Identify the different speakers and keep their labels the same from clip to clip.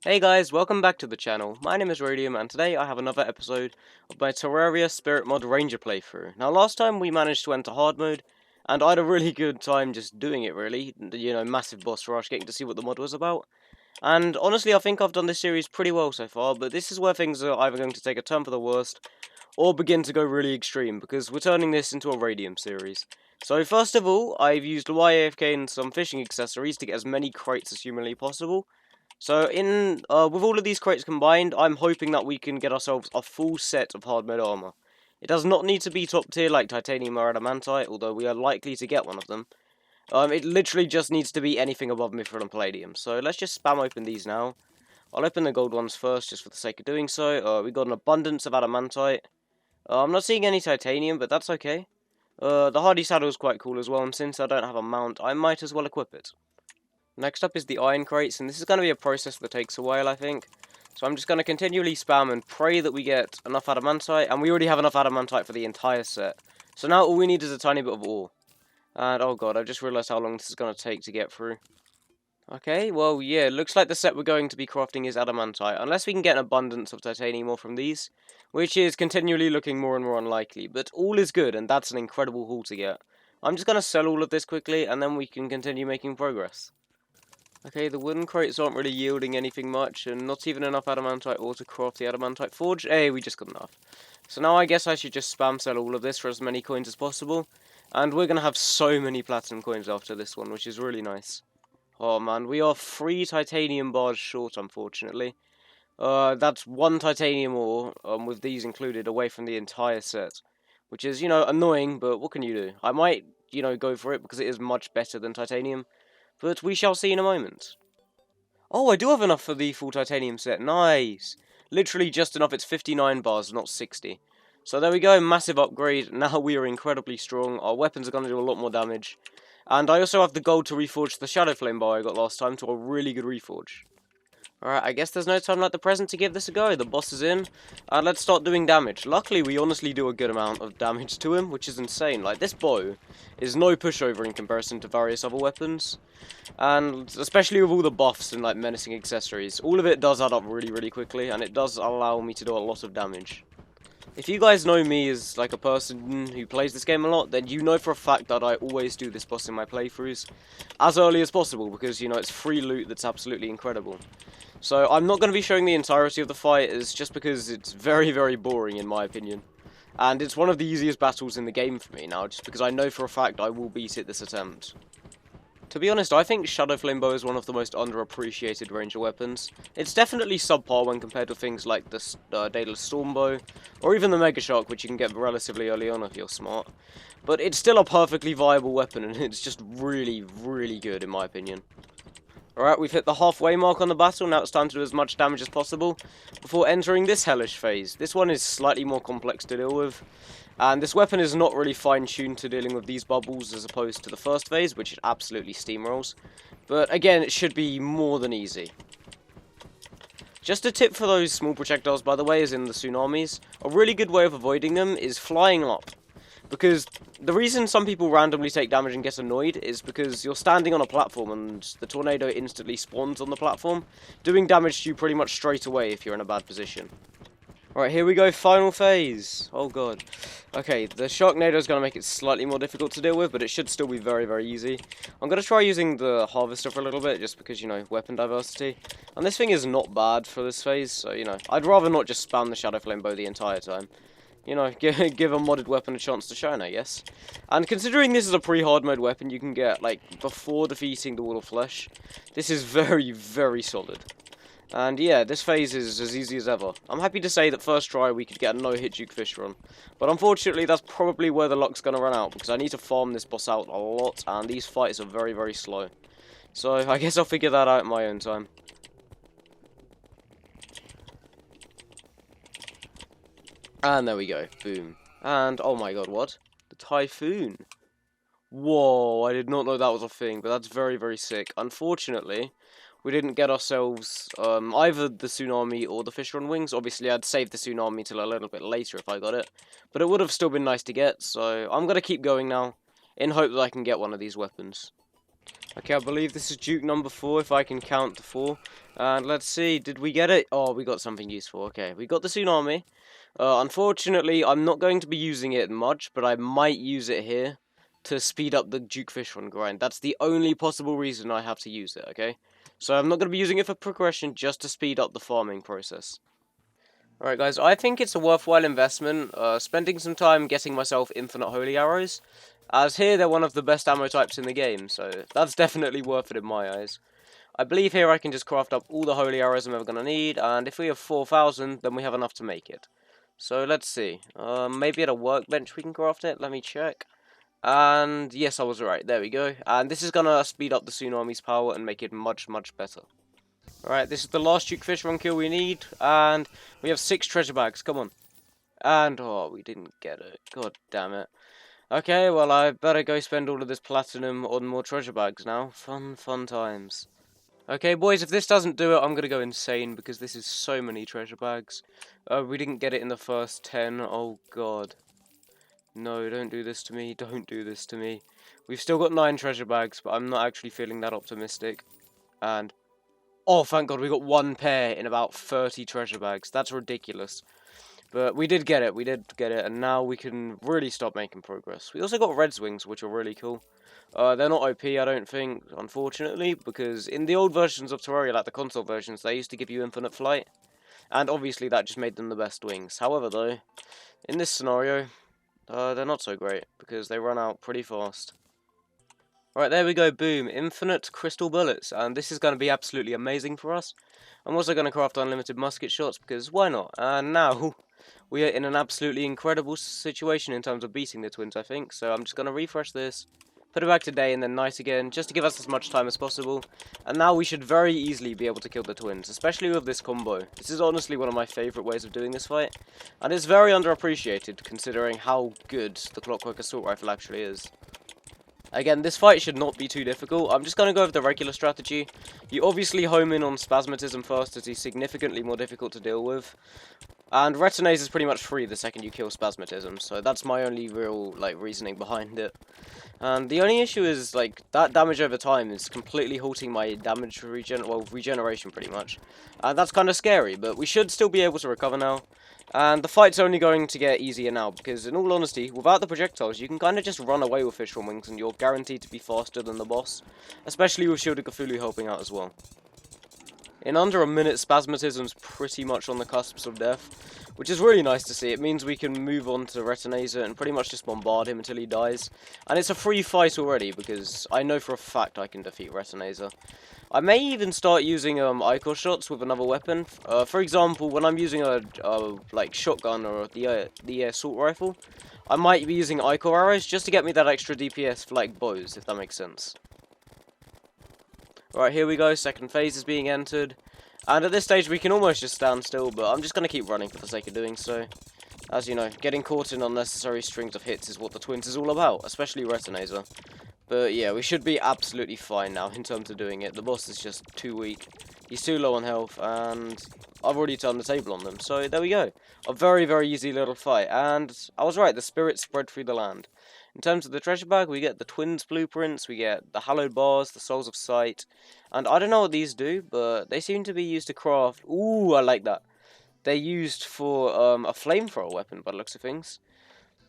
Speaker 1: Hey guys, welcome back to the channel. My name is Radium, and today I have another episode of my Terraria Spirit Mod Ranger playthrough. Now last time we managed to enter hard mode, and I had a really good time just doing it really. You know, massive boss rush, getting to see what the mod was about. And honestly, I think I've done this series pretty well so far, but this is where things are either going to take a turn for the worst, or begin to go really extreme, because we're turning this into a Radium series. So first of all, I've used YAFK and some fishing accessories to get as many crates as humanly possible. So with all of these crates combined, I'm hoping that we can get ourselves a full set of hard mode armor. It does not need to be top tier like titanium or adamantite, although we are likely to get one of them. It literally just needs to be anything above mithril and palladium. So let's just spam open these now. I'll open the gold ones first, just for the sake of doing so. We got an abundance of adamantite. I'm not seeing any titanium, but that's okay. The hardy saddle is quite cool as well, and since I don't have a mount, I might as well equip it. Next up is the iron crates, and this is going to be a process that takes a while, I think. So I'm just going to continually spam and pray that we get enough adamantite, and we already have enough adamantite for the entire set. So now all we need is a tiny bit of ore. And, oh god, I've just realised how long this is going to take to get through. Okay, well, yeah, looks like the set we're going to be crafting is adamantite, unless we can get an abundance of titanium ore from these, which is continually looking more and more unlikely, but all is good, and that's an incredible haul to get. I'm just going to sell all of this quickly, and then we can continue making progress. Okay, the wooden crates aren't really yielding anything much, and not even enough adamantite ore to craft the adamantite forge. Hey, we just got enough. So now I guess I should just spam sell all of this for as many coins as possible, and we're going to have so many platinum coins after this one, which is really nice. Oh man, we are 3 titanium bars short, unfortunately. That's 1 titanium ore, with these included, away from the entire set. Which is, you know, annoying, but what can you do? I might, you know, go for it, because it is much better than titanium. But we shall see in a moment. Oh, I do have enough for the full titanium set. Nice. Literally just enough. It's 59 bars, not 60. So there we go. Massive upgrade. Now we are incredibly strong. Our weapons are going to do a lot more damage. And I also have the gold to reforge the Shadow Flame bar I got last time to a really good reforge. Alright, I guess there's no time like the present to give this a go. The boss is in, and let's start doing damage. Luckily, we honestly do a good amount of damage to him, which is insane. Like, this bow is no pushover in comparison to various other weapons. And especially with all the buffs and, like, menacing accessories, all of it does add up really, really quickly, and it does allow me to do a lot of damage. If you guys know me as, like, a person who plays this game a lot, then you know for a fact that I always do this boss in my playthroughs as early as possible, because, you know, it's free loot that's absolutely incredible. So I'm not going to be showing the entirety of the fight, it's just because it's very, very boring in my opinion. And it's one of the easiest battles in the game for me now, just because I know for a fact I will beat it this attempt. To be honest, I think Shadow Flame Bow is one of the most underappreciated ranger weapons. It's definitely subpar when compared to things like the Daedalus Storm Bow, or even the Mega Shark, which you can get relatively early on if you're smart. But it's still a perfectly viable weapon, and it's just really, really good in my opinion. Alright, we've hit the halfway mark on the battle, now it's time to do as much damage as possible before entering this hellish phase. This one is slightly more complex to deal with, and this weapon is not really fine-tuned to dealing with these bubbles as opposed to the first phase, which it absolutely steamrolls. But again, it should be more than easy. Just a tip for those small projectiles, by the way, is in the tsunamis. A really good way of avoiding them is flying up. Because the reason some people randomly take damage and get annoyed is because you're standing on a platform and the tornado instantly spawns on the platform, doing damage to you pretty much straight away if you're in a bad position. Alright, here we go, final phase. Oh god. Okay, the Sharknado is going to make it slightly more difficult to deal with, but it should still be very, very easy. I'm going to try using the Harvester for a little bit, just because, you know, weapon diversity. And this thing is not bad for this phase, so, you know, I'd rather not just spam the Shadow Flame Bow the entire time. You know, give a modded weapon a chance to shine, I guess. And considering this is a pre-hard mode weapon you can get, like, before defeating the Wall of Flesh, this is very, very solid. And yeah, this phase is as easy as ever. I'm happy to say that first try we could get a no-hit Duke Fish run. But unfortunately, that's probably where the luck's going to run out, because I need to farm this boss out a lot, and these fights are very, very slow. So, I guess I'll figure that out in my own time. And there we go. Boom. And, oh my god, what? The Typhoon. Whoa, I did not know that was a thing, but that's very, very sick. Unfortunately, we didn't get ourselves either the Tsunami or the Fish on Wings. Obviously, I'd save the Tsunami till a little bit later if I got it. But it would have still been nice to get, so I'm going to keep going now, in hope that I can get one of these weapons. Okay, I believe this is Duke number 4, if I can count to 4. And let's see, did we get it? Oh, we got something useful. Okay, we got the tsunami. Unfortunately, I'm not going to be using it much, but I might use it here to speed up the Duke fish run grind. That's the only possible reason I have to use it, okay? So I'm not going to be using it for progression, just to speed up the farming process. Alright guys, I think it's a worthwhile investment, spending some time getting myself infinite holy arrows, as here they're one of the best ammo types in the game, so that's definitely worth it in my eyes. I believe here I can just craft up all the holy arrows I'm ever going to need, and if we have 4,000, then we have enough to make it. So let's see, maybe at a workbench we can craft it, let me check. And yes, I was right, there we go. And this is going to speed up the tsunami's power and make it much, much better. Alright, this is the last Duke fish run kill we need, and we have 6 treasure bags, come on. And, oh, we didn't get it, god damn it. Okay, well, I better go spend all of this platinum on more treasure bags now. Fun, fun times. Okay, boys, if this doesn't do it, I'm gonna go insane, because this is so many treasure bags. We didn't get it in the first 10, oh god. No, don't do this to me, don't do this to me. We've still got 9 treasure bags, but I'm not actually feeling that optimistic. And oh, thank God, we got 1 pair in about 30 treasure bags. That's ridiculous. But we did get it, and now we can really start making progress. We also got red wings, which are really cool. They're not OP, I don't think, unfortunately, because in the old versions of Terraria, like the console versions, they used to give you infinite flight. And obviously that just made them the best wings. However, though, in this scenario, they're not so great, because they run out pretty fast. Right, there we go, boom, infinite crystal bullets, and this is going to be absolutely amazing for us. I'm also going to craft unlimited musket shots, because why not? And now, we are in an absolutely incredible situation in terms of beating the twins, I think, so I'm just going to refresh this, put it back to day, and then night again, just to give us as much time as possible, and now we should very easily be able to kill the twins, especially with this combo. This is honestly one of my favourite ways of doing this fight, and it's very underappreciated, considering how good the Clockwork Assault Rifle actually is. Again, this fight should not be too difficult. I'm just going to go over the regular strategy. You obviously home in on Spasmatism first, as he's significantly more difficult to deal with. And Retinase is pretty much free the second you kill Spasmatism, so that's my only real, reasoning behind it. And the only issue is, that damage over time is completely halting my damage regeneration, pretty much. And that's kind of scary, but we should still be able to recover now. And the fight's only going to get easier now, because in all honesty, without the projectiles, you can kind of just run away with fish from wings, and you're guaranteed to be faster than the boss. Especially with Shield of Cthulhu helping out as well. In under a minute, Spasmatism's pretty much on the cusps of death, which is really nice to see. It means we can move on to Retinaser and pretty much just bombard him until he dies. And it's a free fight already, because I know for a fact I can defeat Retinaser. I may even start using Ichor shots with another weapon. For example, when I'm using a shotgun or the assault rifle, I might be using Ichor arrows just to get me that extra DPS for bows, if that makes sense. Right, here we go, second phase is being entered. And at this stage we can almost just stand still, but I'm just going to keep running for the sake of doing so. As you know, getting caught in unnecessary strings of hits is what the twins is all about, especially Retinaser. But yeah, we should be absolutely fine now in terms of doing it. The boss is just too weak. He's too low on health, and I've already turned the table on them. So there we go. A very, very easy little fight. And I was right, the spirits spread through the land. In terms of the treasure bag, we get the twins blueprints, we get the hallowed bars, the souls of sight. And I don't know what these do, but they seem to be used to craft... Ooh, I like that. They're used for a flamethrower weapon by the looks of things.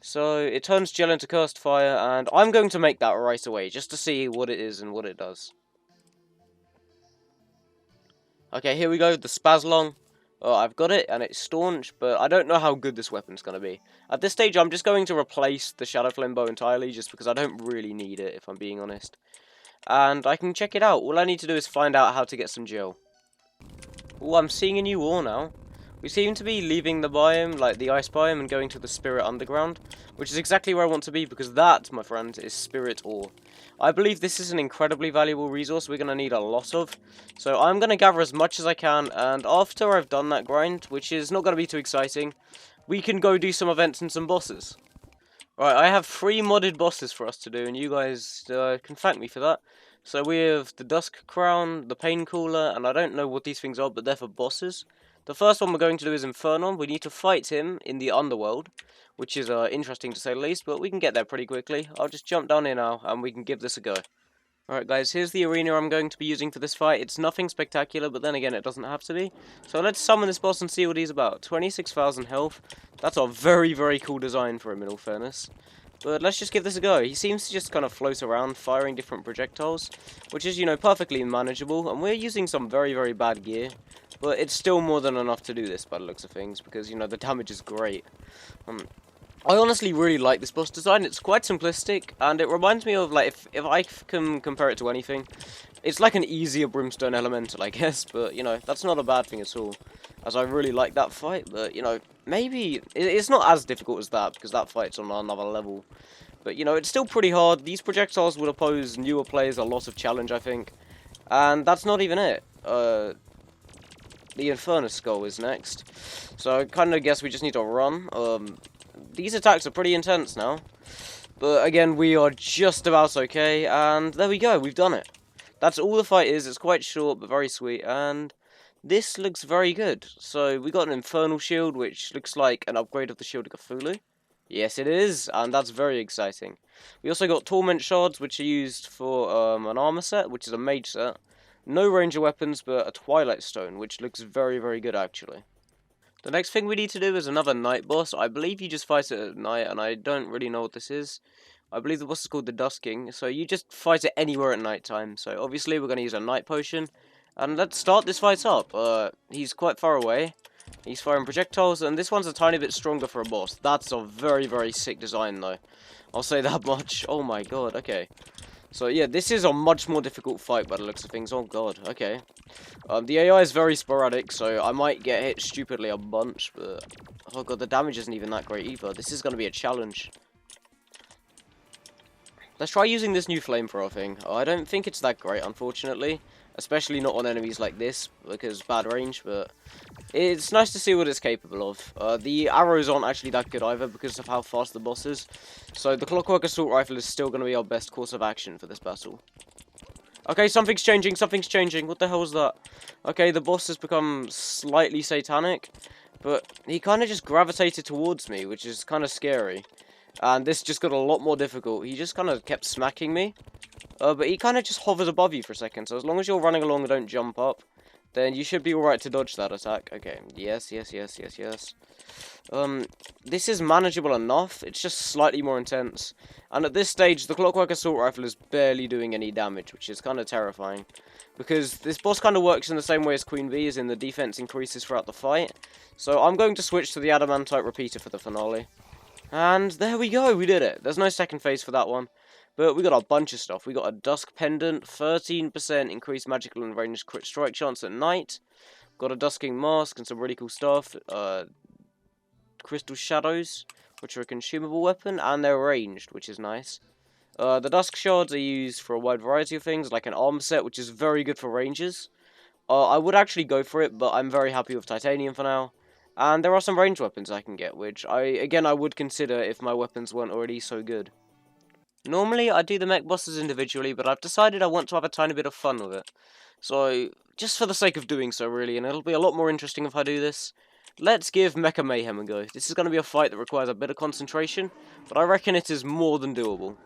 Speaker 1: So it turns gel into cursed fire, and I'm going to make that right away, just to see what it is and what it does. Okay, here we go, the Spaslong. I've got it, and it's staunch, but I don't know how good this weapon's going to be. At this stage, I'm just going to replace the Shadow Flame Bow entirely, just because I don't really need it, if I'm being honest. And I can check it out. All I need to do is find out how to get some gel. Oh, I'm seeing a new ore now. We seem to be leaving the biome, like the ice biome, and going to the Spirit Underground, which is exactly where I want to be, because that, my friend, is Spirit Ore. I believe this is an incredibly valuable resource we're going to need a lot of, so I'm going to gather as much as I can, and after I've done that grind, which is not going to be too exciting, we can go do some events and some bosses. Right, I have 3 modded bosses for us to do, and you guys can thank me for that. So we have the Dusk Crown, the Pain Cooler, and I don't know what these things are, but they're for bosses. The first one we're going to do is Infernon. We need to fight him in the Underworld, which is interesting to say the least, but we can get there pretty quickly. I'll just jump down here now, and we can give this a go. Alright guys, here's the arena I'm going to be using for this fight. It's nothing spectacular, but then again, it doesn't have to be. So let's summon this boss and see what he's about. 26,000 health. That's a very, very cool design for him, in all fairness. But let's just give this a go. He seems to just kind of float around, firing different projectiles, which is, you know, perfectly manageable. And we're using some very, very bad gear. But it's still more than enough to do this by the looks of things, because, you know, the damage is great. I honestly really like this boss design. It's quite simplistic, and it reminds me of, like, if I can compare it to anything, it's like an easier Brimstone Elemental, I guess, but, you know, that's not a bad thing at all, as I really like that fight, but, you know, maybe, it's not as difficult as that, because that fight's on another level, but, you know, it's still pretty hard. These projectiles would oppose newer players a lot of challenge, I think, and that's not even it. The Infernus Skull is next, so I kind of guess we just need to run. These attacks are pretty intense now, but again, we are just about okay, and there we go, we've done it. That's all the fight is. It's quite short, but very sweet, and this looks very good. So, we got an Infernal Shield, which looks like an upgrade of the Shield of Cthulhu. Yes, it is, and that's very exciting. We also got Torment Shards, which are used for an armor set, which is a mage set. No ranger weapons, but a Twilight Stone, which looks very, very good, actually. The next thing we need to do is another night boss. I believe you just fight it at night, and I don't really know what this is. I believe the boss is called the Dusking, so you just fight it anywhere at night time. So obviously we're going to use a night potion, and let's start this fight up. He's quite far away. He's firing projectiles, and this one's a tiny bit stronger for a boss. That's a very, very sick design, though. I'll say that much. Oh my god, okay. So yeah, this is a much more difficult fight by the looks of things. Oh god, okay. The AI is very sporadic, so I might get hit stupidly a bunch, but... oh god, the damage isn't even that great either. This is going to be a challenge. Let's try using this new flamethrower thing. I don't think it's that great, unfortunately. Especially not on enemies like this, because bad range, but... it's nice to see what it's capable of. The arrows aren't actually that good either, because of how fast the boss is. So the Clockwork Assault Rifle is still going to be our best course of action for this battle. Okay, something's changing, something's changing. What the hell is that? Okay, the boss has become slightly satanic, but he kind of just gravitated towards me, which is kind of scary. And this just got a lot more difficult. He just kind of kept smacking me. But he kind of just hovers above you for a second, so as long as you're running along and don't jump up, then you should be alright to dodge that attack. Okay, yes. This is manageable enough, it's just slightly more intense. And at this stage, the Clockwork Assault Rifle is barely doing any damage, which is kind of terrifying. Because this boss kind of works in the same way as Queen V, as in the defense increases throughout the fight. So I'm going to switch to the Adamantite Repeater for the finale. And there we go, we did it. There's no second phase for that one. But we got a bunch of stuff. We got a Dusk Pendant, 13% increased magical and ranged crit strike chance at night. Got a Dusking Mask and some really cool stuff. Crystal Shadows, which are a consumable weapon, and they're ranged, which is nice. The Dusk Shards are used for a wide variety of things, like an armor set, which is very good for rangers. I would actually go for it, but I'm very happy with Titanium for now. And there are some ranged weapons I can get, which I would consider if my weapons weren't already so good. Normally, I do the mech bosses individually, but I've decided I want to have a tiny bit of fun with it. So, just for the sake of doing so, really, and it'll be a lot more interesting if I do this, let's give Mecha Mayhem a go. This is going to be a fight that requires a bit of concentration, but I reckon it is more than doable.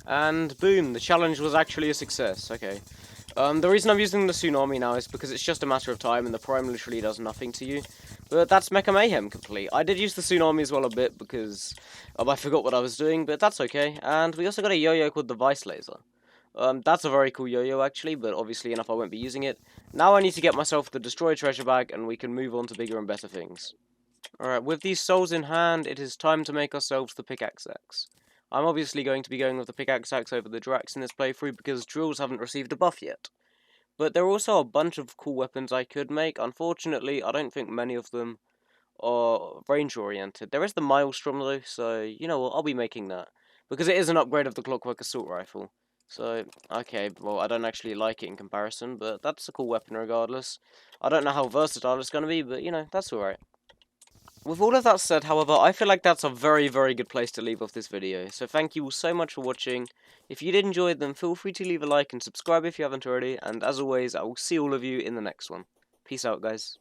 Speaker 1: And boom, the challenge was actually a success. Okay. The reason I'm using the Tsunami now is because it's just a matter of time and the Prime literally does nothing to you. But that's Mecha Mayhem complete. I did use the Tsunami as well a bit because I forgot what I was doing, but that's okay. And we also got a yo-yo called the Vice Laser. That's a very cool yo-yo actually, but obviously enough I won't be using it. Now I need to get myself the Destroy Treasure Bag and we can move on to bigger and better things. Alright, with these souls in hand, it is time to make ourselves the Pickaxe Axe. I'm obviously going to be going with the Pickaxe Axe over the Drax in this playthrough because drills haven't received a buff yet. But there are also a bunch of cool weapons I could make. Unfortunately, I don't think many of them are range-oriented. There is the Maelstrom though, so you know what, I'll be making that. Because it is an upgrade of the Clockwork Assault Rifle. So, okay, well, I don't actually like it in comparison, but that's a cool weapon regardless. I don't know how versatile it's going to be, but, you know, that's alright. With all of that said, however, I feel like that's a very, very good place to leave off this video. So thank you all so much for watching. If you did enjoy it, then feel free to leave a like and subscribe if you haven't already. And as always, I will see all of you in the next one. Peace out, guys.